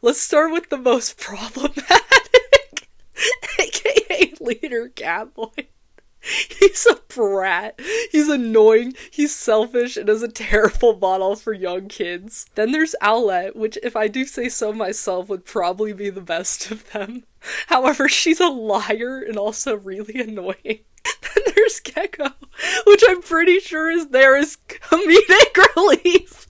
Let's start with the most problematic, aka leader Catboy. He's a brat. He's annoying, he's selfish, and is a terrible model for young kids. Then there's Owlette, which, if I do say so myself, would probably be the best of them. However, she's a liar and also really annoying. Then there's Gecko, which I'm pretty sure is there as comedic relief.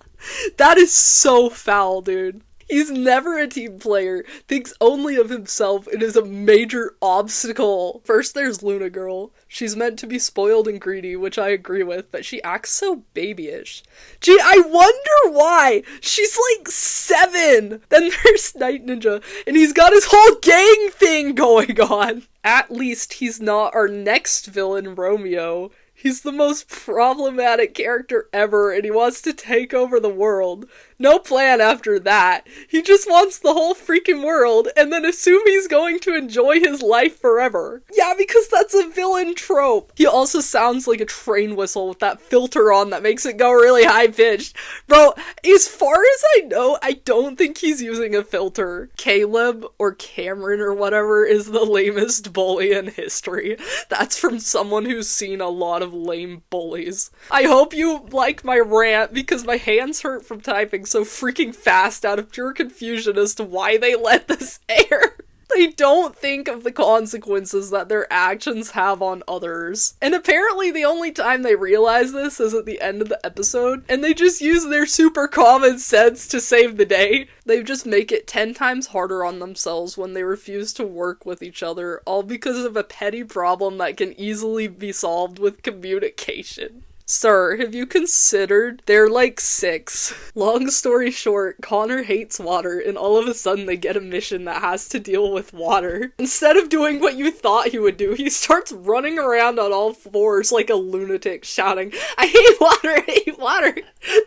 That is so foul, dude. He's never a team player, thinks only of himself, and is a major obstacle. First there's Luna Girl. She's meant to be spoiled and greedy, which I agree with, but she acts so babyish. Gee, I wonder why! She's like 7! Then there's Night Ninja, and he's got his whole gang thing going on! At least he's not our next villain, Romeo. He's the most problematic character ever, and he wants to take over the world. No plan after that. He just wants the whole freaking world, and then assume he's going to enjoy his life forever. Yeah, because that's a villain trope. He also sounds like a train whistle with that filter on that makes it go really high-pitched. Bro, as far as I know, I don't think he's using a filter. Caleb, or Cameron, or whatever, is the lamest bully in history. That's from someone who's seen a lot of lame bullies. I hope you like my rant, because my hands hurt from typing so freaking fast out of pure confusion as to why they let this air. They don't think of the consequences that their actions have on others. And apparently the only time they realize this is at the end of the episode, and they just use their super common sense to save the day. They just make it 10 times harder on themselves when they refuse to work with each other, all because of a petty problem that can easily be solved with communication. Sir, have you considered? They're like 6. Long story short, Connor hates water, and all of a sudden they get a mission that has to deal with water. Instead of doing what you thought he would do, he starts running around on all fours like a lunatic, shouting, "I hate water, I hate water!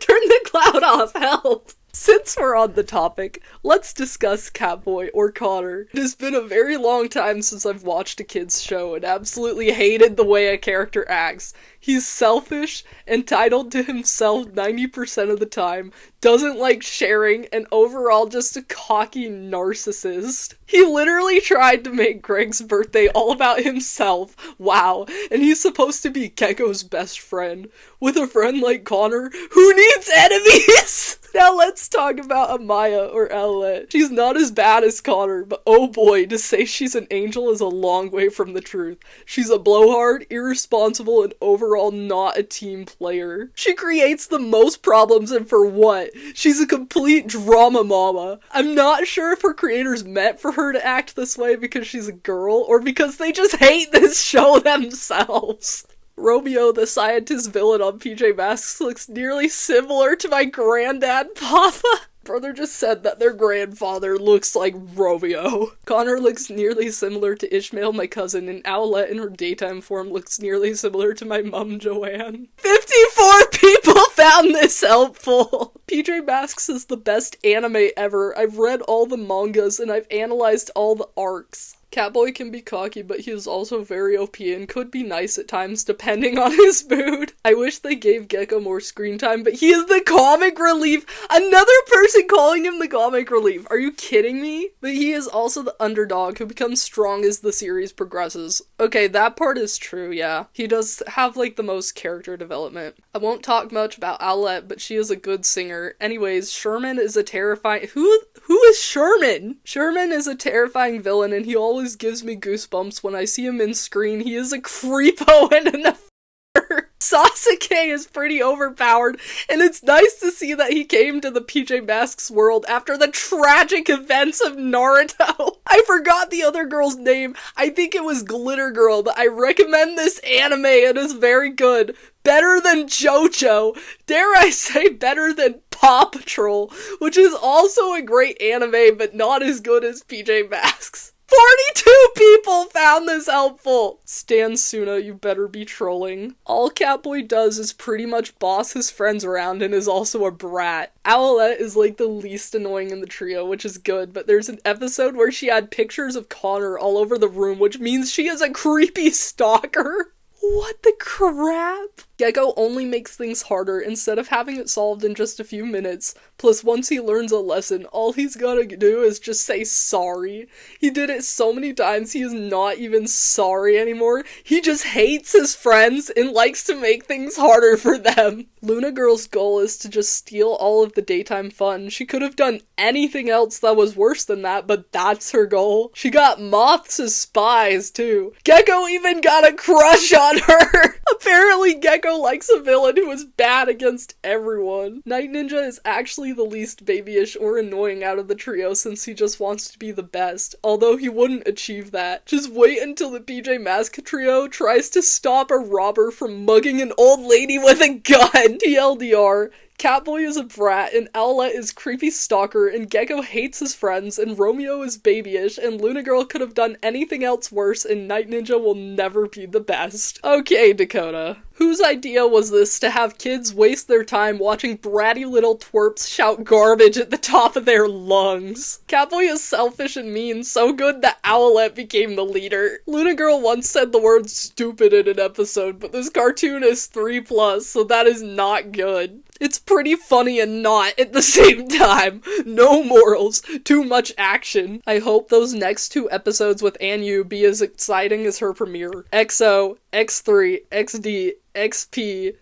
Turn the cloud off, help!" Since we're on the topic, let's discuss Catboy or Connor. It has been a very long time since I've watched a kid's show and absolutely hated the way a character acts. He's selfish, entitled to himself 90% of the time, doesn't like sharing, and overall just a cocky narcissist. He literally tried to make Greg's birthday all about himself. Wow. And he's supposed to be Gecko's best friend. With a friend like Connor, who needs enemies? Now let's talk about Amaya, or Owlette. She's not as bad as Connor, but oh boy, to say she's an angel is a long way from the truth. She's a blowhard, irresponsible, and overall not a team player. She creates the most problems, and for what? She's a complete drama mama. I'm not sure if her creators meant for her to act this way because she's a girl, or because they just hate this show themselves. Romeo, the scientist villain on pjmasks, looks nearly similar to my granddad, Papa. Brother just said that their grandfather looks like Romeo. Connor looks nearly similar to Ishmael, my cousin, and Owlette in her daytime form looks nearly similar to my mum, Joanne. 54 people found this helpful! PJ Masks is the best anime ever. I've read all the mangas and I've analyzed all the arcs. Catboy can be cocky, but he is also very OP and could be nice at times depending on his mood. I wish they gave Gecko more screen time, but he is the comic relief! Another person calling him the comic relief! Are you kidding me? But he is also the underdog who becomes strong as the series progresses. Okay, that part is true, yeah. He does have like the most character development. I won't talk much about Owlette, but she is a good singer. Anyways, Sherman is a terrifying- Who is Sherman? Sherman is a terrifying villain, and he always gives me goosebumps when I see him in screen. He is a creepo and an affair. Sasuke is pretty overpowered, and it's nice to see that he came to the PJ Masks world after the tragic events of Naruto. I forgot the other girl's name. I think it was Glitter Girl, but I recommend this anime. It is very good. Better than JoJo. Dare I say better than Paw Patrol, which is also a great anime, but not as good as PJ Masks. 42 people found this helpful! Stan Suna, you better be trolling. All Catboy does is pretty much boss his friends around and is also a brat. Owlette is like the least annoying in the trio, which is good, but there's an episode where she had pictures of Connor all over the room, which means she is a creepy stalker. What the crap? Gecko only makes things harder instead of having it solved in just a few minutes. Plus, once he learns a lesson, all he's gotta do is just say sorry. He did it so many times he is not even sorry anymore. He just hates his friends and likes to make things harder for them. Luna Girl's goal is to just steal all of the daytime fun. She could have done anything else that was worse than that, but that's her goal. She got moths as spies, too. Gecko even got a crush on her! Apparently, Gecko likes a villain who is bad against everyone. Night Ninja is actually the least babyish or annoying out of the trio since he just wants to be the best, although he wouldn't achieve that. Just wait until the PJ Masks trio tries to stop a robber from mugging an old lady with a gun. TLDR, Catboy is a brat, and Owlette is creepy stalker, and Gecko hates his friends, and Romeo is babyish, and Luna Girl could have done anything else worse, and Night Ninja will never be the best. Okay, Dakota. Whose idea was this to have kids waste their time watching bratty little twerps shout garbage at the top of their lungs? Catboy is selfish and mean, so good that Owlette became the leader. Luna Girl once said the word stupid in an episode, but this cartoon is 3+, so that is not good. It's pretty funny and not at the same time. No morals, too much action. I hope those next 2 episodes with Anyu be as exciting as her premiere. XO, X3, XD, XP,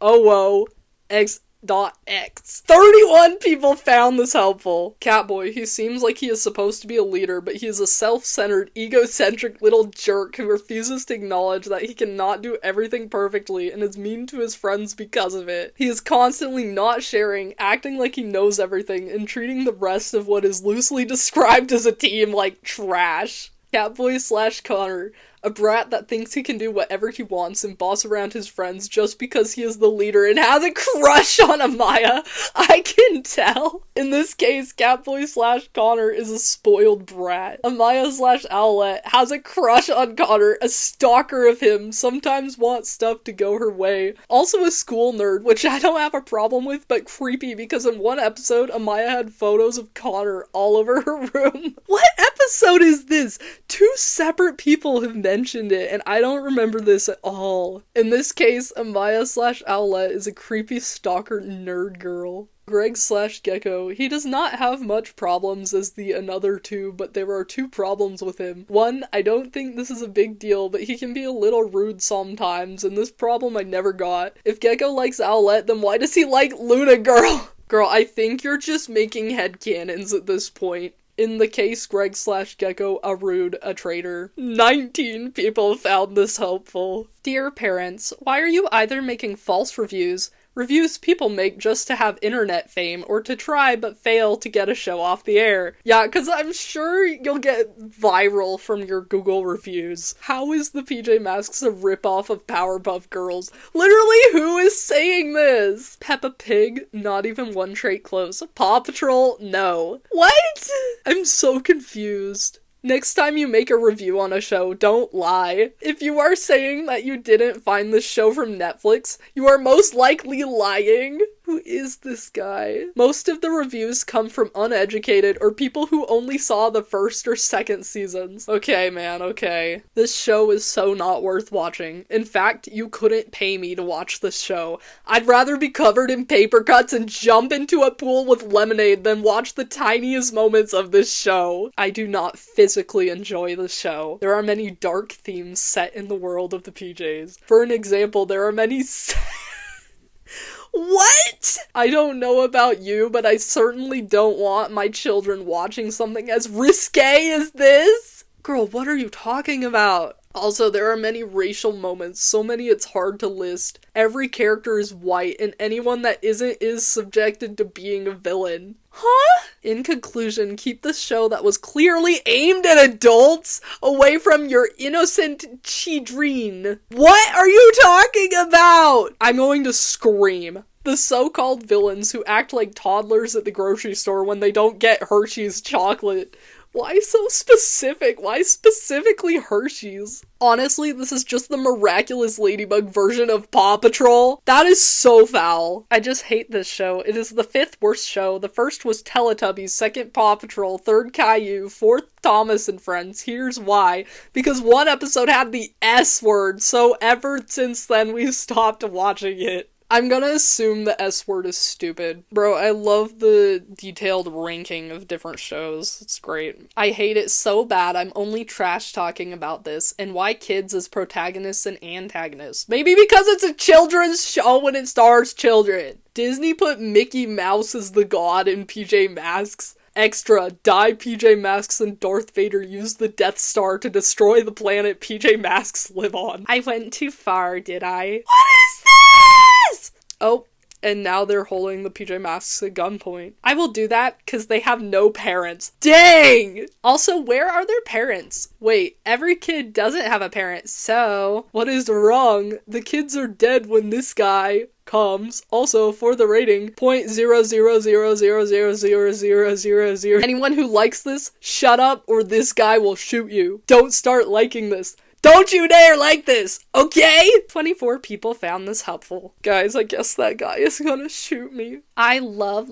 OO, X.X. 31 people found this helpful. Catboy, he seems like he is supposed to be a leader, but he is a self-centered, egocentric little jerk who refuses to acknowledge that he cannot do everything perfectly and is mean to his friends because of it. He is constantly not sharing, acting like he knows everything, and treating the rest of what is loosely described as a team like trash. Catboy/Connor, a brat that thinks he can do whatever he wants and boss around his friends just because he is the leader and has a crush on Amaya. I can tell. In this case, Catboy/Connor is a spoiled brat. Amaya/Owlette has a crush on Connor, a stalker of him, sometimes wants stuff to go her way. Also a school nerd, which I don't have a problem with, but creepy because in one episode, Amaya had photos of Connor all over her room. What episode is this? 2 separate people have mentioned it, and I don't remember this at all. In this case, Amaya/Owlette is a creepy stalker nerd girl. Greg/Gecko, he does not have much problems as the another 2, but there are 2 problems with him. 1, I don't think this is a big deal, but he can be a little rude sometimes, and this problem I never got. If Gecko likes Owlette, then why does he like Luna Girl? Girl, I think you're just making headcanons at this point. In the case Greg/Gecko, a rude, a traitor. 19 people found this helpful. Dear parents, why are you either making false reviews people make just to have internet fame, or to try but fail to get a show off the air? Yeah, because I'm sure you'll get viral from your Google reviews. How is the PJ Masks a ripoff of Powerpuff Girls? Literally, who is saying this? Peppa Pig, not even one trait close. Paw Patrol, no. What? I'm so confused. Next time you make a review on a show, don't lie. If you are saying that you didn't find this show from Netflix, you are most likely lying. Who is this guy? Most of the reviews come from uneducated or people who only saw the 1st or 2nd seasons. Okay, man, okay. This show is so not worth watching. In fact, you couldn't pay me to watch this show. I'd rather be covered in paper cuts and jump into a pool with lemonade than watch the tiniest moments of this show. I do not physically enjoy this show. There are many dark themes set in the world of the PJs. For an example, there are many What? I don't know about you, but I certainly don't want my children watching something as risque as this. Girl, what are you talking about? Also, there are many racial moments, so many it's hard to list. Every character is white, and anyone that isn't is subjected to being a villain. Huh? In conclusion, keep this show that was clearly aimed at adults away from your innocent children. What are you talking about? I'm going to scream. The so-called villains who act like toddlers at the grocery store when they don't get Hershey's chocolate. Why so specific? Why specifically Hershey's? Honestly, this is just the miraculous ladybug version of Paw Patrol. That is so foul. I just hate this show. It is the 5th worst show. The first was Teletubbies, 2nd Paw Patrol, 3rd Caillou, 4th Thomas and Friends. Here's why. Because one episode had the S word, so ever since then we've stopped watching it. I'm gonna assume the S word is stupid. Bro, I love the detailed ranking of different shows. It's great. I hate it so bad I'm only trash talking about this, and why kids as protagonists and antagonists. Maybe because it's a children's show and it stars children. Disney put Mickey Mouse as the god in PJ Masks. Extra, die PJ Masks and Darth Vader use the Death Star to destroy the planet PJ Masks live on. I went too far, did I? What is this? Oh, and now they're holding the PJ Masks at gunpoint. I will do that because they have no parents. Dang! Also, where are their parents? Wait, every kid doesn't have a parent, so what is wrong? The kids are dead when this guy comes. Also, for the rating, 0.000000000. Anyone who likes this, shut up or this guy will shoot you. Don't start liking this. Don't you dare like this, okay? 24 people found this helpful. Guys, I guess that guy is gonna shoot me. I love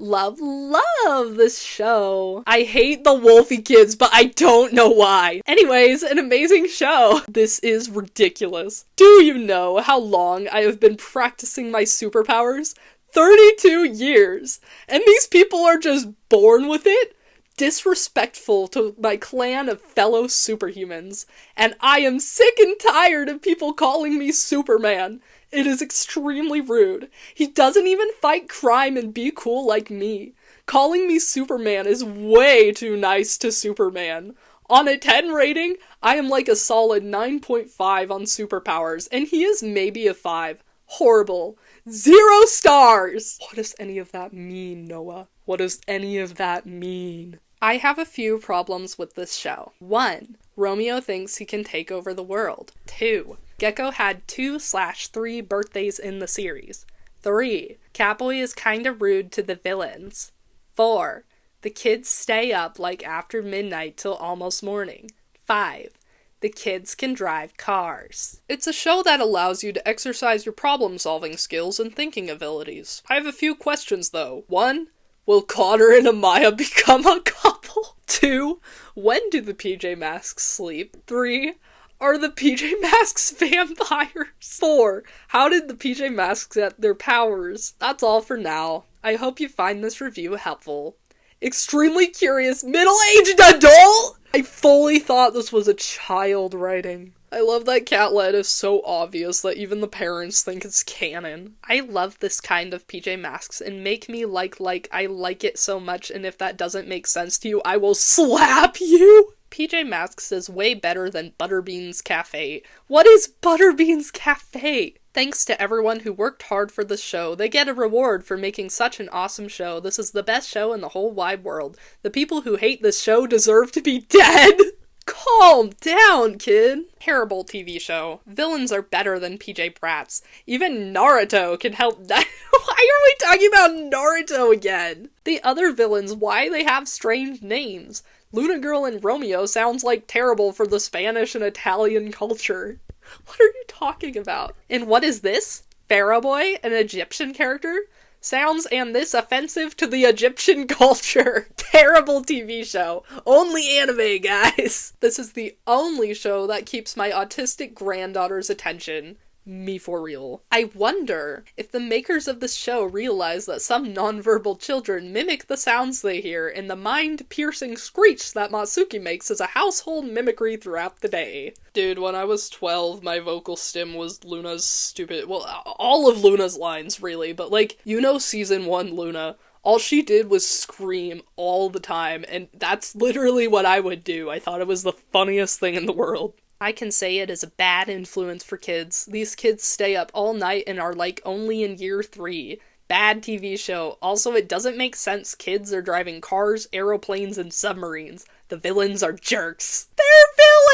this show. I hate the Wolfie kids, but I don't know why. Anyways, an amazing show. This is ridiculous. Do you know how long I have been practicing my superpowers? 32 years. And these people are just born with it? Disrespectful to my clan of fellow superhumans, and I am sick and tired of people calling me Superman. It is extremely rude. He doesn't even fight crime and be cool like me. Calling me Superman is way too nice to Superman. On a 10 rating, I am like a solid 9.5 on superpowers, and he is maybe a 5. Horrible. 0 stars! What does any of that mean, Noah? What does any of that mean? I have a few problems with this show. 1. Romeo thinks he can take over the world. 2. Gecko had 2/3 birthdays in the series. 3. Catboy is kinda rude to the villains. 4. The kids stay up like after midnight till almost morning. 5. The kids can drive cars. It's a show that allows you to exercise your problem-solving skills and thinking abilities. I have a few questions though. 1. Will Connor and Amaya become a couple? 2. When do the PJ Masks sleep? 3. Are the PJ Masks vampires? 4. How did the PJ Masks get their powers? That's all for now. I hope you find this review helpful. Extremely curious middle-aged adult? I fully thought this was a child writing. I love that Catlet is so obvious that even the parents think it's canon. I love this kind of PJ Masks and make me like I like it so much, and if that doesn't make sense to you, I will slap you! PJ Masks is way better than Butterbean's Cafe. What is Butterbean's Cafe? Thanks to everyone who worked hard for this show. They get a reward for making such an awesome show. This is the best show in the whole wide world. The people who hate this show deserve to be dead! Calm down, kid. Terrible TV show. Villains are better than PJ Brats. Even Naruto can help that. Why are we talking about Naruto again? The other villains, why they have strange names? Luna Girl and Romeo sounds like terrible for the Spanish and Italian culture. What are you talking about? And what is this? Pharaoh Boy, an Egyptian character? Sounds and this offensive to the Egyptian culture. Terrible TV show. Only anime, guys. This is the only show that keeps my autistic granddaughter's attention. Me for real. I wonder if the makers of this show realize that some nonverbal children mimic the sounds they hear, and the mind-piercing screech that Matsuki makes is a household mimicry throughout the day. Dude, when I was 12, my vocal stim was Luna's stupid, well, all of Luna's lines, really, but like, you know season 1 Luna, all she did was scream all the time, and that's literally what I would do. I thought it was the funniest thing in the world. I can say it is a bad influence for kids. These kids stay up all night and are like only in year 3. Bad TV show. Also, it doesn't make sense kids are driving cars, aeroplanes, and submarines. The villains are jerks. They're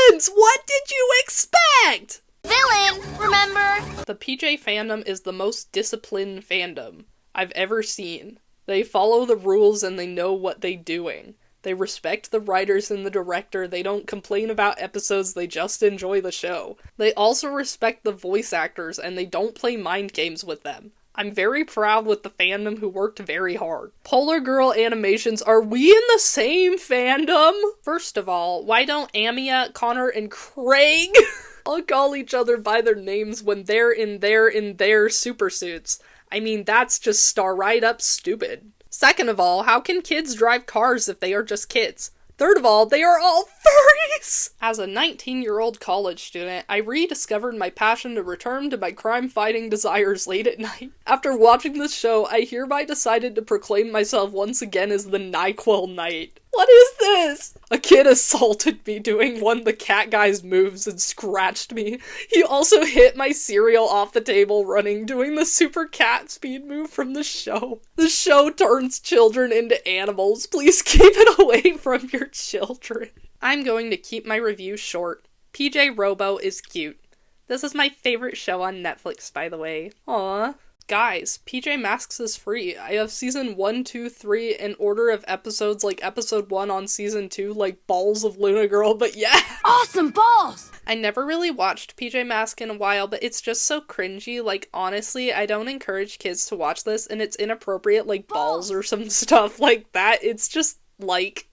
villains! What did you expect? Villain, remember? The PJ fandom is the most disciplined fandom I've ever seen. They follow the rules and they know what they're doing. They respect the writers and the director. They don't complain about episodes, they just enjoy the show. They also respect the voice actors, and they don't play mind games with them. I'm very proud with the fandom who worked very hard. Polar Girl Animations, are we in the same fandom? First of all, why don't Amia, Connor, and Craig all call each other by their names when they're in their super suits? I mean, that's just star right up stupid. Second of all, how can kids drive cars if they are just kids? Third of all, they are all furries! As a 19-year-old college student, I rediscovered my passion to return to my crime-fighting desires late at night. After watching this show, I hereby decided to proclaim myself once again as the NyQuil Knight. What is this? A kid assaulted me doing one of the cat guy's moves and scratched me. He also hit my cereal off the table running, doing the super cat speed move from the show. The show turns children into animals. Please keep it away from your children. I'm going to keep my review short. PJ Robo is cute. This is my favorite show on Netflix, by the way. Aww. Guys, pjmasks is free. I have season 1, 2, 3 in order of episodes, like episode 1 on season 2, like Balls of Luna Girl, but yeah! Awesome balls! I never really watched PJ Mask in a while, but it's just so cringy. Like, honestly, I don't encourage kids to watch this, and it's inappropriate, like balls or some stuff like that. It's just, like...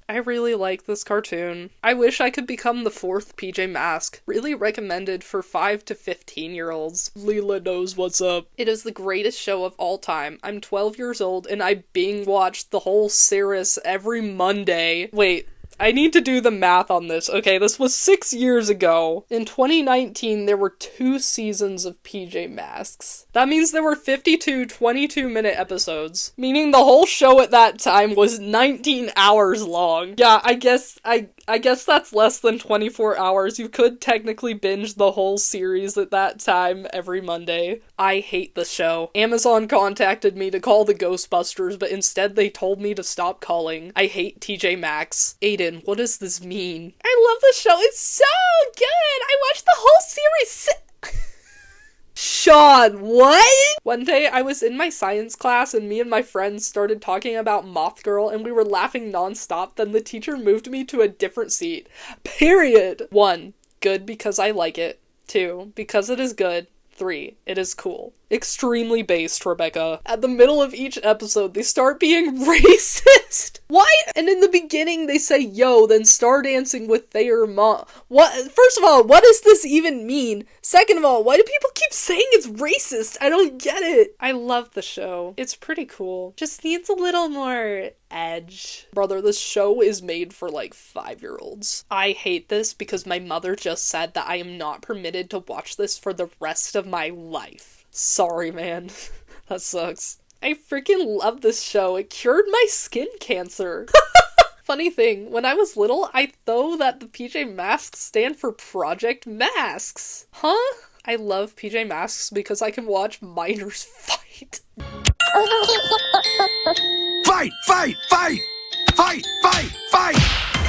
I really like this cartoon. I wish I could become the 4th PJ Mask. Really recommended for 5 to 15-year-olds. Leela knows what's up. It is the greatest show of all time. I'm 12 years old and I binge-watched the whole series every Monday. Wait. I need to do the math on this. Okay, this was 6 years ago. In 2019, there were 2 seasons of PJ Masks. That means there were 52 22-minute episodes, meaning the whole show at that time was 19 hours long. Yeah, I guess that's less than 24 hours. You could technically binge the whole series at that time every Monday. I hate the show. Amazon contacted me to call the Ghostbusters, but instead they told me to stop calling. I hate TJ Maxx. Aiden, what does this mean? I love the show. It's so good. I watched the whole series. Sean, what? One day I was in my science class and me and my friends started talking about Moth Girl and we were laughing nonstop. Then the teacher moved me to a different seat. Period. 1. Good because I like it. 2. Because it is good. 3. It is cool. Extremely based, Rebecca. At the middle of each episode, they start being racist. Why? And in the beginning, they say yo, then star dancing with their mom. What? First of all, what does this even mean? Second of all, why do people keep saying it's racist? I don't get it. I love the show. It's pretty cool. Just needs a little more edge. Brother, this show is made for like 5-year-olds. I hate this because my mother just said that I am not permitted to watch this for the rest of my life. Sorry, man. That sucks. I freaking love this show. It cured my skin cancer. Funny thing, when I was little, I thought that the PJ Masks stand for Project Masks. Huh? I love PJ Masks because I can watch minors fight. Fight! Fight! Fight! Fight! Fight! Fight!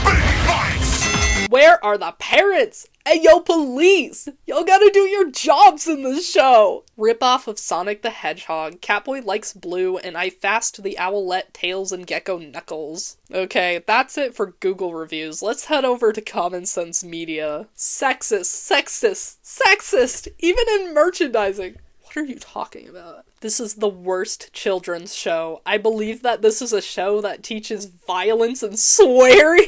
Big fights! Where are the parents? Hey, yo, police! Y'all gotta do your jobs in this show! Ripoff of Sonic the Hedgehog, Catboy likes blue, and I fast the owlette Tails and Gecko Knuckles. Okay, that's it for Google reviews. Let's head over to Common Sense Media. Sexist! Even in merchandising. What are you talking about? This is the worst children's show. I believe that this is a show that teaches violence and swearing.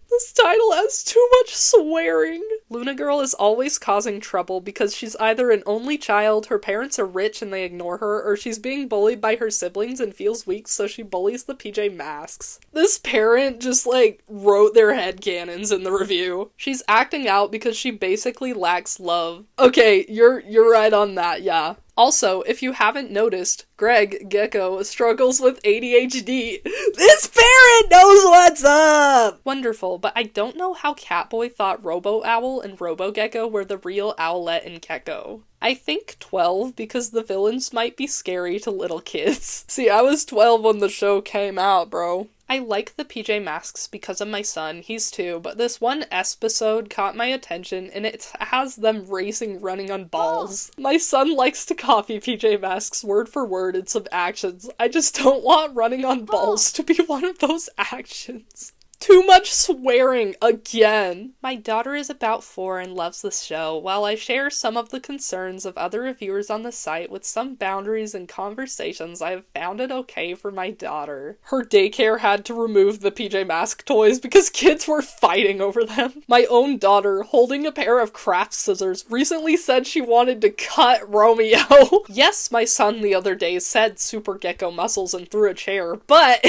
This title has too much swearing. Luna Girl is always causing trouble because she's either an only child, her parents are rich and they ignore her, or she's being bullied by her siblings and feels weak, so she bullies the PJ Masks. This parent just, like, wrote their headcanons in the review. She's acting out because she basically lacks love. Okay, you're right on that, yeah. Also, if you haven't noticed, Greg Gecko struggles with ADHD. This parent knows what's up! Wonderful, but I don't know how Catboy thought Robo-Owl and Robo-Gecko were the real Owlette and Gecko. I think 12 because the villains might be scary to little kids. See, I was 12 when the show came out, bro. I like the PJ Masks because of my son, he's 2, but this one episode caught my attention and it has them racing running on balls. My son likes to copy PJ Masks word for word in some actions. I just don't want running on balls to be one of those actions. Too much swearing again. My daughter is about 4 and loves the show, while I share some of the concerns of other reviewers on the site with some boundaries and conversations. I have found it okay for my daughter. Her daycare had to remove the PJ Mask toys because kids were fighting over them. My own daughter, holding a pair of craft scissors, recently said she wanted to cut Romeo. Yes, my son the other day said super gecko muscles and threw a chair, but...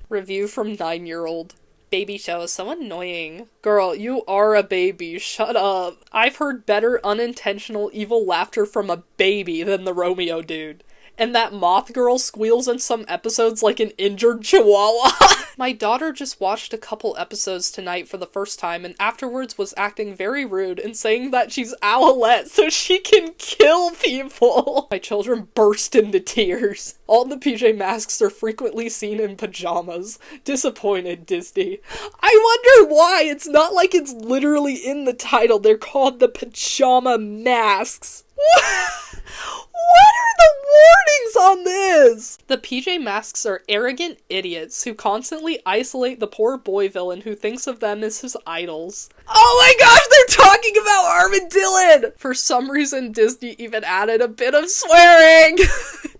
Review from 9-year-old. Baby show is so annoying. Girl, you are a baby. Shut up. I've heard better unintentional evil laughter from a baby than the Romeo dude. And that moth girl squeals in some episodes like an injured chihuahua. My daughter just watched a couple episodes tonight for the first time and afterwards was acting very rude and saying that she's Owlette so she can kill people. My children burst into tears. All the PJ Masks are frequently seen in pajamas. Disappointed, Disney. I wonder why. It's not like it's literally in the title. They're called the Pajama Masks. What are the warnings on this? The PJ Masks are arrogant idiots who constantly isolate the poor boy villain who thinks of them as his idols. Oh my gosh, they're talking about Armadillo! For some reason, Disney even added a bit of swearing!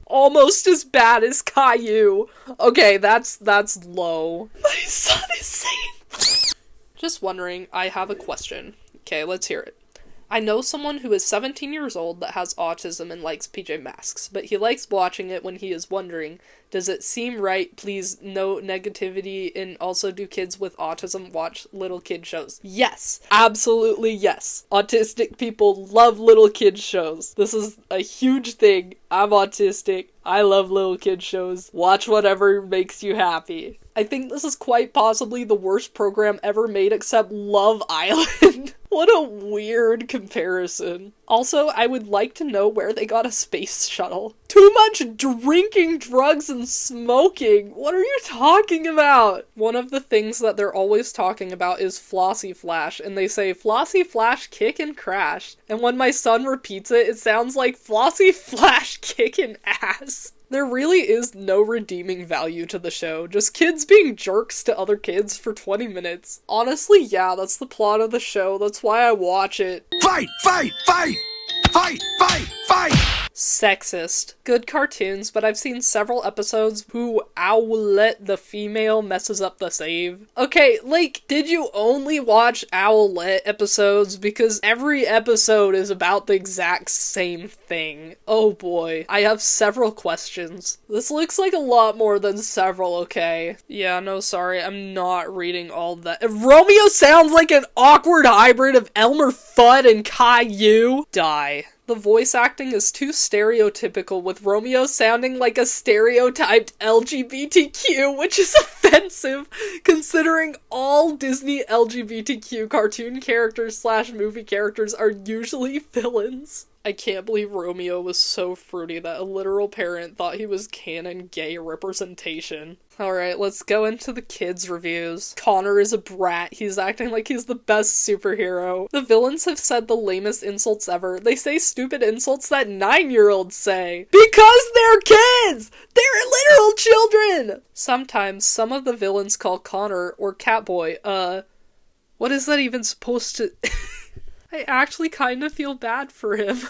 Almost as bad as Caillou. Okay, that's low. My son is saying... Just wondering, I have a question. Okay, let's hear it. I know someone who is 17 years old that has autism and likes PJ Masks, but he likes watching it when he is wondering, does it seem right? Please, no negativity, and also do kids with autism watch little kid shows? Yes, absolutely yes. Autistic people love little kid shows. This is a huge thing. I'm autistic. I love little kid shows. Watch whatever makes you happy. I think this is quite possibly the worst program ever made except Love Island. What a weird comparison. Also, I would like to know where they got a space shuttle. Too much drinking, drugs, and smoking. What are you talking about? One of the things that they're always talking about is Flossie Flash, and they say, Flossie Flash kick and crash. And when my son repeats it, it sounds like Flossie Flash kicking ass. There really is no redeeming value to the show, just kids being jerks to other kids for 20 minutes. Honestly, yeah, that's the plot of the show, that's why I watch it. Fight! Fight! Fight! Fight! Fight! Fight! Sexist. Good cartoons, but I've seen several episodes who Owlette the female messes up the save. Okay, like, did you only watch Owlette episodes? Because every episode is about the exact same thing. Oh boy. I have several questions. This looks like a lot more than several, okay? Yeah, no, sorry, I'm not reading all that. If Romeo sounds like an awkward hybrid of Elmer Fudd and Caillou, die. The voice acting is too stereotypical, with Romeo sounding like a stereotyped LGBTQ, which is offensive, considering all Disney LGBTQ cartoon characters / movie characters are usually villains. I can't believe Romeo was so fruity that a literal parent thought he was canon gay representation. Alright, let's go into the kids' reviews. Connor is a brat. He's acting like he's the best superhero. The villains have said the lamest insults ever. They say stupid insults that 9-year-olds say. Because they're kids! They're literal children! Sometimes, some of the villains call Connor, or Catboy, what is that even supposed to... I actually kind of feel bad for him.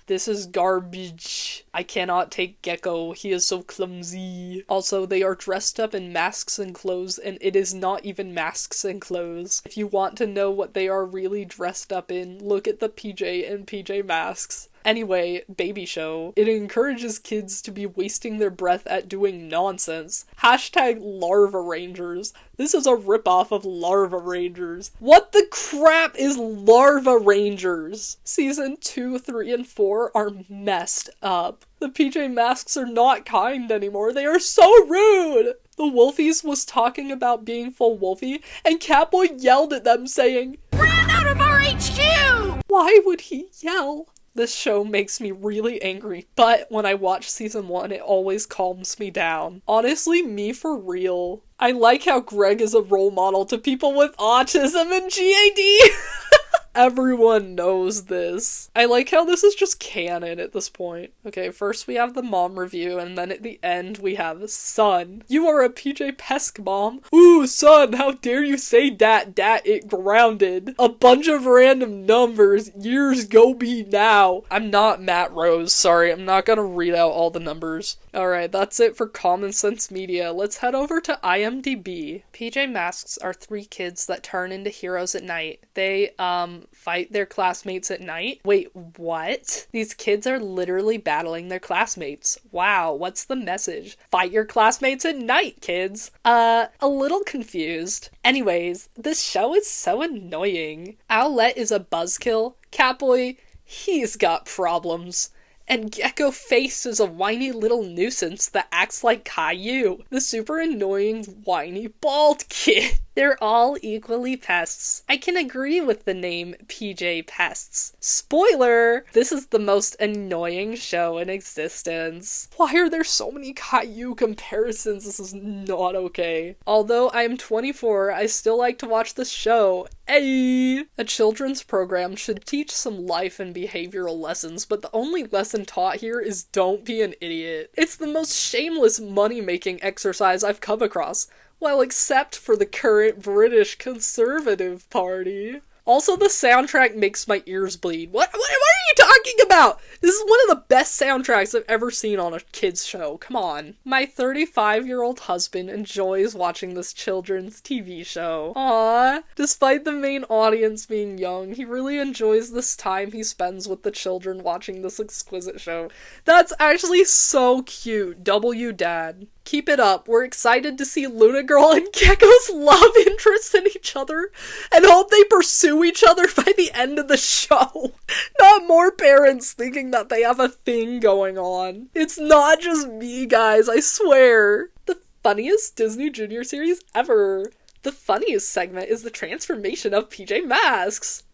This is garbage. I cannot take Gecko. He is so clumsy. Also, they are dressed up in masks and clothes, and it is not even masks and clothes. If you want to know what they are really dressed up in, look at the PJ and PJ Masks. Anyway, baby show. It encourages kids to be wasting their breath at doing nonsense. Hashtag Larva Rangers. This is a ripoff of Larva Rangers. What the crap is Larva Rangers? Season 2, 3, and 4 are messed up. The PJ Masks are not kind anymore. They are so rude! The Wolfies was talking about being full Wolfie, and Catboy yelled at them saying, "Ran out of our HQ!" Why would he yell? This show makes me really angry, but when I watch season 1, it always calms me down. Honestly, me for real. I like how Greg is a role model to people with autism and GAD. Everyone knows this. I like how this is just canon at this point. Okay, first we have the mom review, and then at the end we have son. You are a PJ Pesk mom. Ooh, son, how dare you say dat, it grounded. A bunch of random numbers, years go be now. I'm not Matt Rose, sorry, I'm not gonna read out all the numbers. Alright, that's it for Common Sense Media. Let's head over to IMDb. PJ Masks are 3 kids that turn into heroes at night. They, fight their classmates at night? Wait, what? These kids are literally battling their classmates. Wow, what's the message? Fight your classmates at night, kids. A little confused. Anyways, this show is so annoying. Owlette is a buzzkill. Catboy, he's got problems. And Gecko Face is a whiny little nuisance that acts like Caillou, the super annoying, whiny, bald kid. They're all equally pests. I can agree with the name PJ Pests. Spoiler! This is the most annoying show in existence. Why are there so many Caillou comparisons? This is not okay. Although I am 24, I still like to watch this show. Ayy! A children's program should teach some life and behavioral lessons, but the only lesson taught here is don't be an idiot. It's the most shameless money-making exercise I've come across. Well, except for the current British Conservative Party. Also, the soundtrack makes my ears bleed. What are you talking about? This is one of the best soundtracks I've ever seen on a kid's show. Come on. My 35-year-old husband enjoys watching this children's TV show. Aww. Despite the main audience being young, he really enjoys this time he spends with the children watching this exquisite show. That's actually so cute. W Dad. Keep it up. We're excited to see Luna Girl and Gecko's love interest in each other and hope they pursue each other by the end of the show. Not more parents thinking that they have a thing going on. It's not just me, guys, I swear. The funniest Disney Junior series ever. The funniest segment is the transformation of PJ Masks.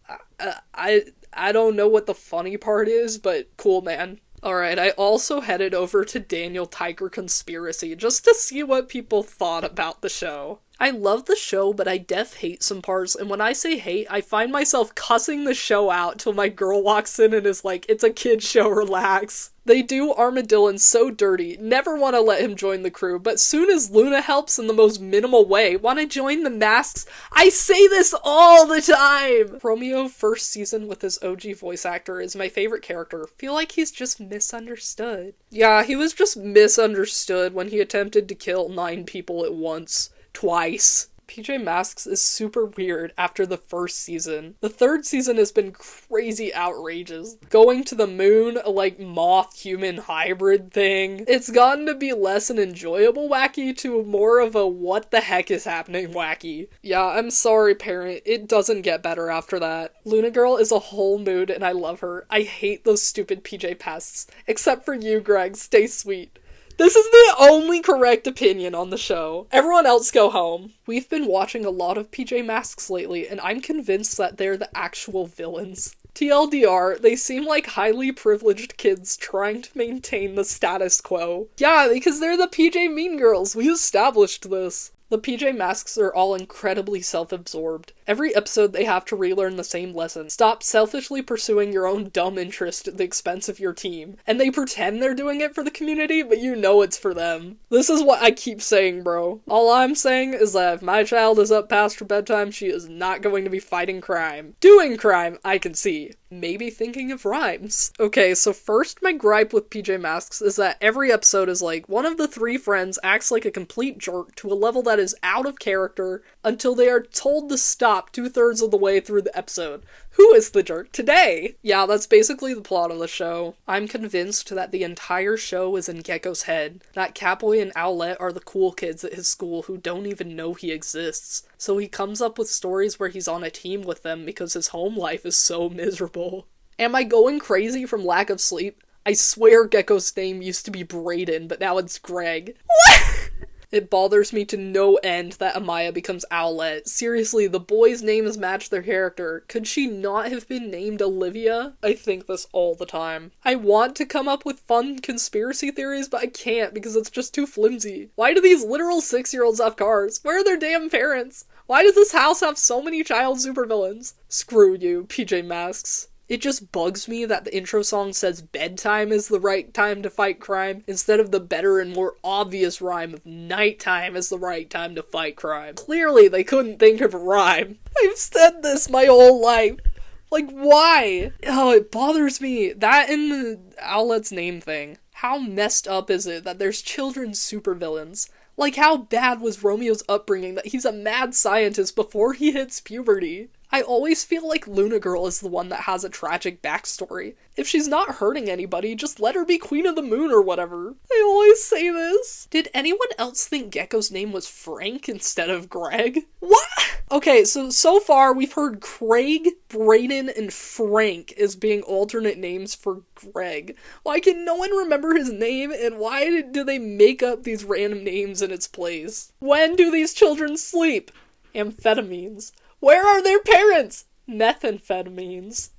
I don't know what the funny part is, but cool, man. Alright, I also headed over to Daniel Tiger Conspiracy just to see what people thought about the show. I love the show, but I def hate some parts, and when I say hate, I find myself cussing the show out till my girl walks in and is like, it's a kid's show, relax. They do Armadillon so dirty, never want to let him join the crew, but soon as Luna helps in the most minimal way, want to join the masks. I say this all the time! Romeo first season with his OG voice actor is my favorite character. Feel like he's just misunderstood. Yeah, he was just misunderstood when he attempted to kill 9 people at once. Twice. PJ Masks is super weird after the first season. The third season has been crazy outrageous. Going to the moon, a like moth-human hybrid thing. It's gotten to be less an enjoyable wacky to more of a what the heck is happening wacky. Yeah, I'm sorry parent, it doesn't get better after that. Luna Girl is a whole mood and I love her. I hate those stupid PJ pests. Except for you, Greg, stay sweet. This is the only correct opinion on the show. Everyone else go home. We've been watching a lot of PJ Masks lately, and I'm convinced that they're the actual villains. TLDR, they seem like highly privileged kids trying to maintain the status quo. Yeah, because they're the PJ Mean Girls. We established this. The PJ Masks are all incredibly self-absorbed. Every episode they have to relearn the same lesson. Stop selfishly pursuing your own dumb interest at the expense of your team. And they pretend they're doing it for the community, but you know it's for them. This is what I keep saying, bro. All I'm saying is that if my child is up past her bedtime, she is not going to be fighting crime. Doing crime, I can see. Maybe thinking of rhymes. Okay, so first my gripe with PJ Masks is that every episode is like, one of the 3 friends acts like a complete jerk to a level that is out of character until they are told to stop 2/3 of the way through the episode. Who is the jerk today? Yeah, that's basically the plot of the show. I'm convinced that the entire show is in Gecko's head. That Catboy and Owlette are the cool kids at his school who don't even know he exists. So he comes up with stories where he's on a team with them because his home life is so miserable. Am I going crazy from lack of sleep? I swear Gecko's name used to be Brayden, but now it's Greg. What? It bothers me to no end that Amaya becomes Owlette. Seriously, the boys' names match their character. Could she not have been named Olivia? I think this all the time. I want to come up with fun conspiracy theories, but I can't because it's just too flimsy. Why do these literal 6-year-olds have cars? Where are their damn parents? Why does this house have so many child supervillains? Screw you, PJ Masks. It just bugs me that the intro song says bedtime is the right time to fight crime, instead of the better and more obvious rhyme of nighttime is the right time to fight crime. Clearly they couldn't think of a rhyme. I've said this my whole life. Like, why? Oh, it bothers me. That and the Owlette's name thing. How messed up is it that there's children's supervillains? Like, how bad was Romeo's upbringing that he's a mad scientist before he hits puberty? I always feel like Luna Girl is the one that has a tragic backstory. If she's not hurting anybody, just let her be Queen of the Moon or whatever. I always say this. Did anyone else think Gecko's name was Frank instead of Greg? What? Okay, so far we've heard Craig, Brayden, and Frank as being alternate names for Greg. Why can no one remember his name, and why do they make up these random names in its place? When do these children sleep? Amphetamines. Where are their parents? Methamphetamines.